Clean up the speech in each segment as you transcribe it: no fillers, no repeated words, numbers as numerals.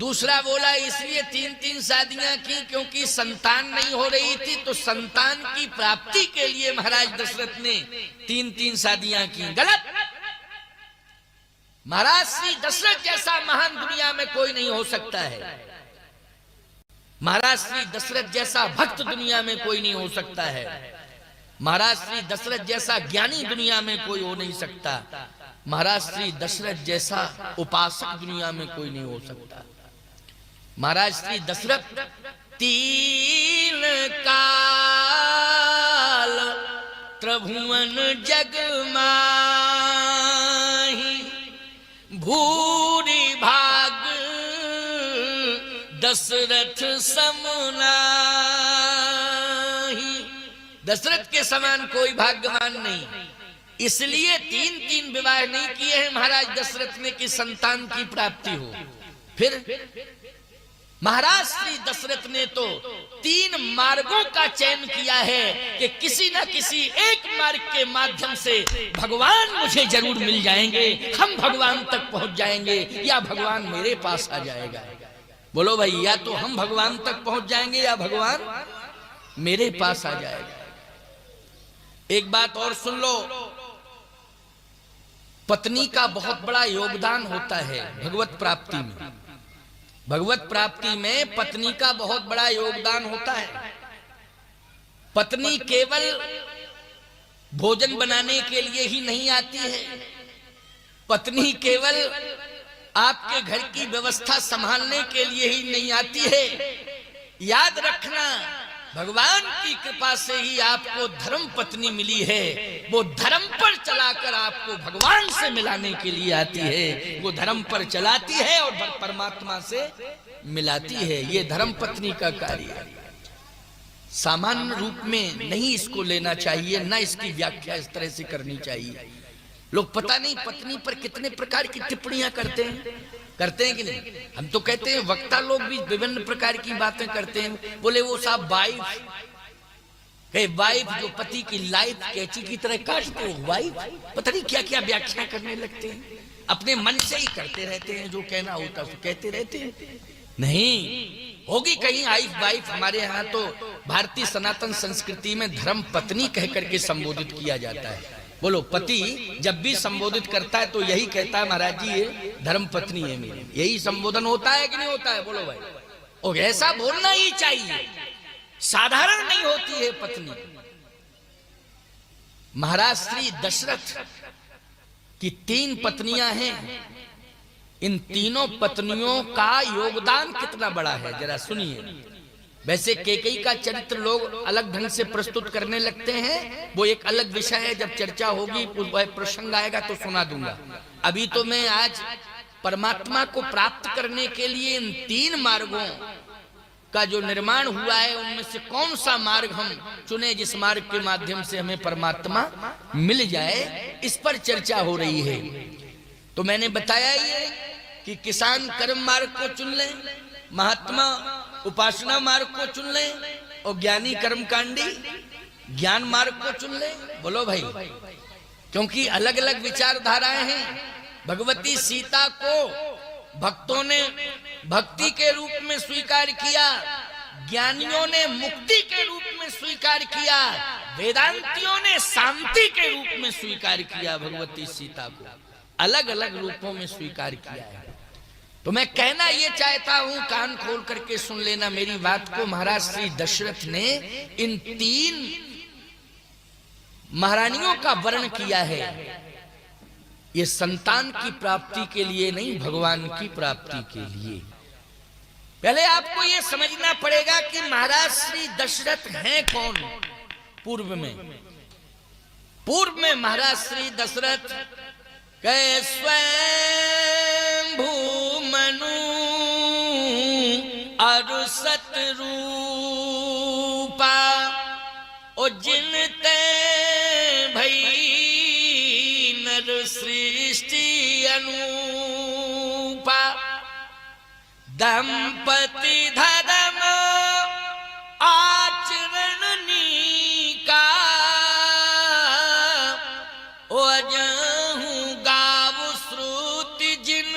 दूसरा बोला इसलिए 3-3 शादियां की क्योंकि संतान नहीं हो रही थी, तो संतान की प्राप्ति के लिए महाराज दशरथ ने 3-3 शादियां की। गलत। महाराज श्री दशरथ जैसा महान दुनिया में कोई नहीं हो सकता है। महाराज श्री दशरथ जैसा भक्त दुनिया में कोई नहीं हो सकता है। महाराज श्री दशरथ जैसा ज्ञानी दुनिया में कोई हो नहीं सकता। महाराज श्री दशरथ जैसा उपासक दुनिया में कोई नहीं हो सकता। महाराज श्री दशरथ 3 काल त्रिभुवन जग माही, भूरि भाग दशरथ समनाही। दशरथ के समान कोई भाग्यवान नहीं। इसलिए 3-3 विवाह नहीं किए हैं महाराज दशरथ ने कि संतान की प्राप्ति हो। फिर महाराज श्री दशरथ ने तो 3 मार्गों का चयन किया है कि किसी न किसी एक मार्ग के माध्यम से भगवान मुझे जरूर मिल जाएंगे, हम भगवान तक पहुंच जाएंगे या भगवान मेरे पास आ जाएगा। बोलो भाई, या तो हम भगवान तक पहुंच जाएंगे या भगवान मेरे पास आ जाएगा। एक बात और सुन लो, पत्नी का बहुत बड़ा योगदान होता है भगवत प्राप्ति में। भगवत प्राप्ति में पत्नी का बहुत बड़ा योगदान होता है। पत्नी केवल भोजन बनाने के लिए ही नहीं आती है। पत्नी केवल आपके घर की व्यवस्था संभालने के लिए ही नहीं आती है। याद रखना, भगवान की कृपा से ही आपको धर्म पत्नी मिली है। वो धर्म पर चलाकर आपको भगवान से मिलाने के लिए आती है। वो धर्म पर चलाती है और परमात्मा से मिलाती है। ये धर्म पत्नी का कार्य है। सामान्य रूप में नहीं इसको लेना चाहिए, ना इसकी व्याख्या इस तरह से करनी चाहिए। लोग पता नहीं पत्नी पर कितने प्रकार की टिप्पणियां करते हैं कि नहीं। हम तो कहते हैं, वक्ता लोग भी विभिन्न प्रकार की बातें करते हैं। बोले वो साहब वाइफ जो पति की लाइफ कैंची की तरह काटते हो, वाइफ पता नहीं क्या क्या व्याख्या करने लगते हैं। अपने मन से ही करते रहते हैं, जो कहना होता है कहते रहते हैं। नहीं होगी कहीं वाइफ। हमारे यहाँ तो भारतीय सनातन संस्कृति में धर्म पत्नी कह करके संबोधित किया जाता है। बोलो, पति जब भी संबोधित करता है तो यही कहता है, महाराज जी ये धर्म पत्नी है मेरी। यही संबोधन होता है कि नहीं होता है? बोलो भाई। और ऐसा बोलना ही चाहिए, साधारण नहीं होती है पत्नी। महाराज श्री दशरथ की 3 पत्नियां हैं। इन तीनों पत्नियों का योगदान कितना बड़ा है जरा सुनिए। वैसे कैकेयी का चरित्र लोग अलग ढंग से प्रस्तुत करने लगते हैं, वो एक अलग विषय है। जब चर्चा होगी, प्रसंग आएगा तो सुना दूंगा। अभी तो मैं आज परमात्मा को प्राप्त करने के लिए इन 3 मार्गों का जो निर्माण हुआ है, उनमें से कौन सा मार्ग हम चुने जिस मार्ग के माध्यम से हमें परमात्मा मिल जाए, इस पर चर्चा हो रही है। तो मैंने बताया ये कि किसान कर्म मार्ग को चुन ले, महात्मा उपासना मार्ग को चुन ले, और ज्ञानी कर्मकांडी ज्ञान मार्ग को चुन ले। बोलो भाई, क्योंकि अलग अलग विचारधाराएं हैं। भगवती सीता को भक्तों ने भक्ति के रूप में स्वीकार किया, ज्ञानियों ने मुक्ति के रूप में स्वीकार किया, वेदांतियों ने शांति के रूप में स्वीकार किया। भगवती सीता को अलग अलग रूपों में स्वीकार किया है। तो मैं कहना ये चाहता हूं, कान खोल करके सुन लेना मेरी बात को। महाराज श्री दशरथ ने इन 3 महारानियों का वर्ण किया है। ये संतान की प्राप्ति के लिए नहीं, भगवान की प्राप्ति के लिए। पहले आपको ये समझना पड़ेगा कि महाराज श्री दशरथ हैं कौन। पूर्व में महाराज श्री दशरथ कह स्वयं भूमनु अरु सतरूपा, ओ जिनते भई नर सृष्टि अनूपा, दंपति धर्म आचरण नीका, ओ अजहु गाव श्रुति जिन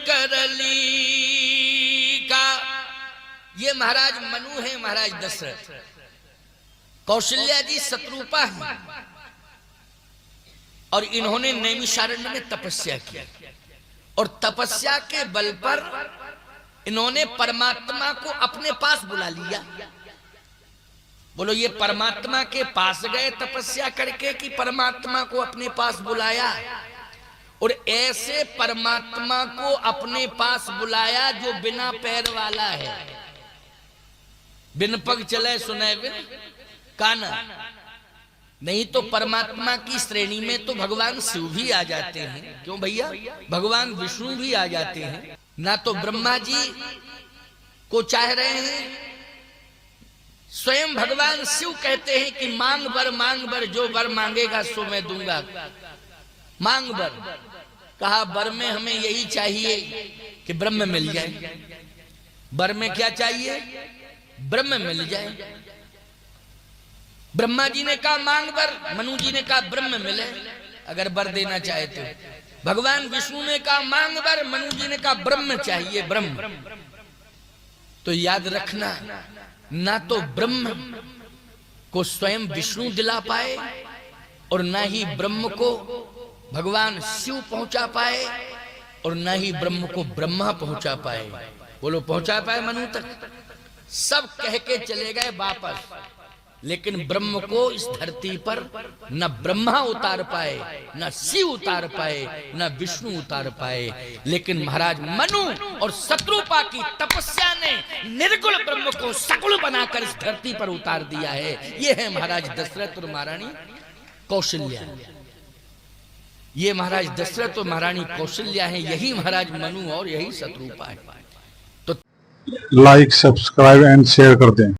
करली ये महाराज मनु है, महाराज दशरथ। कौशल्या जी शत्रुपा है और इन्होंने नैमिषारण्य में तपस्या की और तपस्या के बल पर इन्होंने परमात्मा को अपने पास बुला लिया। बोलो, ये परमात्मा के पास गए तपस्या करके कि परमात्मा को अपने पास बुलाया? और ऐसे परमात्मा को अपने पास बुलाया जो बिना पैर वाला है, बिन पग चले सुने बिन काना। नहीं तो परमात्मा की श्रेणी में तो भगवान शिव भी आ जाते हैं। क्यों भैया? भगवान विष्णु भी आ जाते हैं ना। तो ब्रह्मा जी को चाह रहे हैं, स्वयं भगवान शिव कहते हैं कि मांग बर जो वर मांगेगा सो मैं दूंगा। मांग बर कहा, बर में हमें यही चाहिए कि ब्रह्म मिल जाए। बर में क्या चाहिए? ब्रह्म मिल जाए। ब्रह्मा जी ने कहा मांग बर, मनु जी ने कहा ब्रह्म मिले अगर बर देना चाहे तो। भगवान विष्णु ने कहा मांग बर, मनु जी ने कहा ब्रह्म चाहिए, ब्रह्म। तो याद रखना, ना तो ब्रह्म को स्वयं विष्णु दिला पाए और ना ही ब्रह्म को भगवान शिव पहुंचा पाए और ना ही ब्रह्म को ब्रह्मा पहुंचा पाए। बोलो, पहुंचा पाए मनु तक? सब कह के चले गए वापस, लेकिन ब्रह्म को इस धरती पर न ब्रह्मा उतार पाए, न शिव उतार पाए, न विष्णु उतार पाए। लेकिन महाराज मनु और शत्रुपा की तपस्या ने निर्गुण ब्रह्म को सगुण बनाकर इस धरती पर उतार दिया है। ये है महाराज दशरथ और महारानी कौशल्या। ये महाराज दशरथ और महारानी कौशल्या है, यही महाराज मनु और यही शत्रुपा है। तो लाइक, सब्सक्राइब एंड शेयर कर दें।